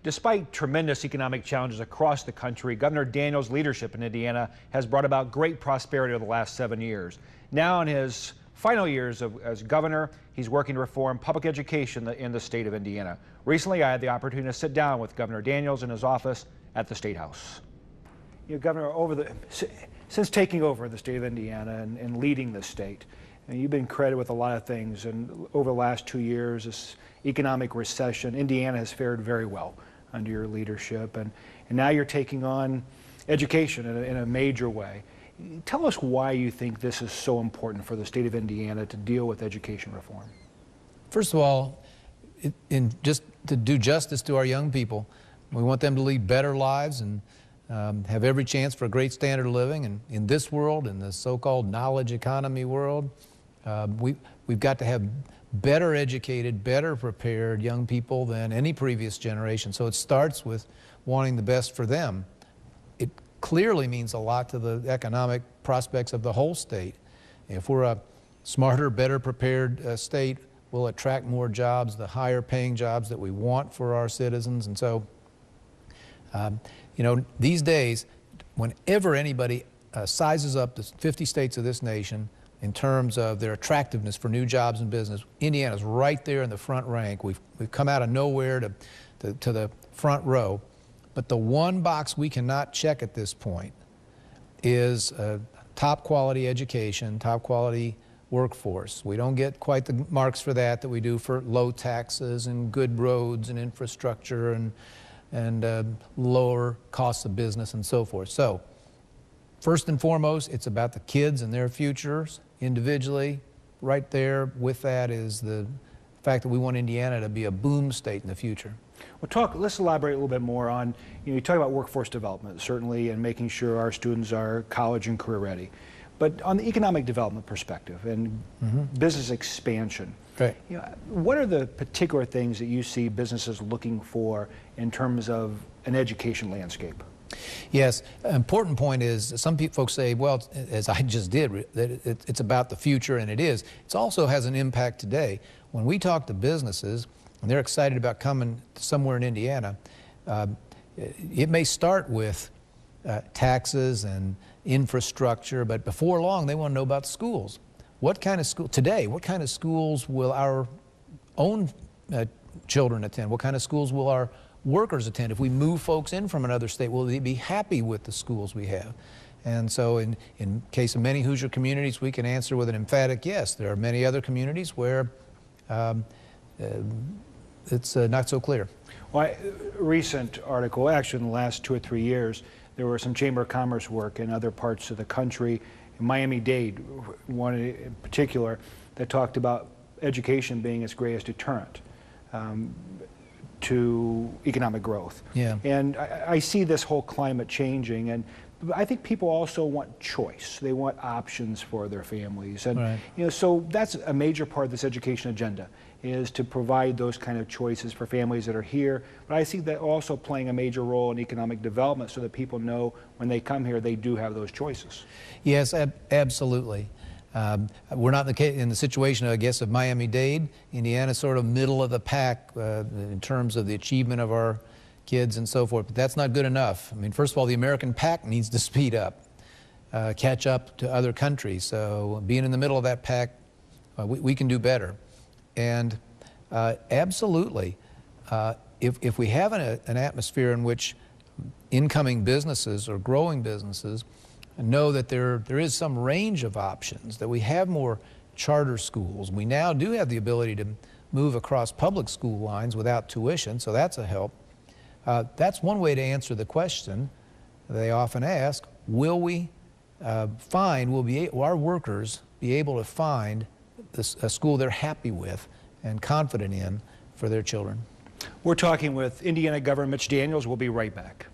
Despite tremendous economic challenges across the country, Governor Daniels' leadership in Indiana has brought about great prosperity over the last 7 years. Now in his final years as governor, he's working to reform public education in the state of Indiana. Recently, I had the opportunity to sit down with Governor Daniels in his office at the State House. You know, Governor, since taking over the state of Indiana and leading the state, and you've been credited with a lot of things, and over the last 2 years, this economic recession, Indiana has fared very well under your leadership, and now you're taking on education in a major way. Tell us why you think this is so important for the state of Indiana to deal with education reform. First of all, just to do justice to our young people, we want them to lead better lives and have every chance for a great standard of living. And in this world, in the so-called knowledge economy world, we've got to have better educated, better prepared young people than any previous generation. So it starts with wanting the best for them. It clearly means a lot to the economic prospects of the whole state. If we're a smarter, better prepared state, we'll attract more jobs, the higher paying jobs that we want for our citizens. And so, you know, these days, whenever anybody sizes up the 50 states of this nation in terms of their attractiveness for new jobs and business, Indiana's right there in the front rank. We've come out of nowhere to the front row. But the one box we cannot check at this point is top quality education, top quality workforce. We don't get quite the marks for that we do for low taxes and good roads and infrastructure and lower costs of business and so forth. So first and foremost, it's about the kids and their futures individually. Right there with that is the fact that we want Indiana to be a boom state in the future. Well, let's elaborate a little bit more on, you talk about workforce development, certainly, and making sure our students are college and career ready. But on the economic development perspective and business expansion, right. What are the particular things that you see businesses looking for in terms of an education landscape? Yes, an important point is some folks say, well, as I just did, that it's about the future, and it is. It also has an impact today. When we talk to businesses, and they're excited about coming somewhere in Indiana, it may start with taxes and infrastructure, but before long they want to know about schools. What kind of school today? What kind of schools will our own children attend? What kind of schools will our workers attend? If we move folks in from another state, will they be happy with the schools we have? And so in case of many Hoosier communities, we can answer with an emphatic yes. There are many other communities where it's not so clear. Well, a recent article, actually in the last 2 or 3 years, there were some Chamber of Commerce work in other parts of the country. In Miami-Dade, one in particular, that talked about education being its greatest deterrent to economic growth. Yeah. And I see this whole climate changing, and I think people also want choice. They want options for their families. And right. So that's a major part of this education agenda, is to provide those kind of choices for families that are here. But I see that also playing a major role in economic development so that people know when they come here they do have those choices. Yes, absolutely. We're not in the situation, I guess, of Miami-Dade. Indiana's sort of middle of the pack in terms of the achievement of our kids and so forth, but that's not good enough. I mean, first of all, the American pack needs to speed up, catch up to other countries. So being in the middle of that pack, we can do better. And absolutely, if we have an atmosphere in which incoming businesses or growing businesses know that there is some range of options, that we have more charter schools. We now do have the ability to move across public school lines without tuition, so that's a help. That's one way to answer the question they often ask: will our workers be able to find a school they're happy with and confident in for their children? We're talking with Indiana Governor Mitch Daniels. We'll be right back.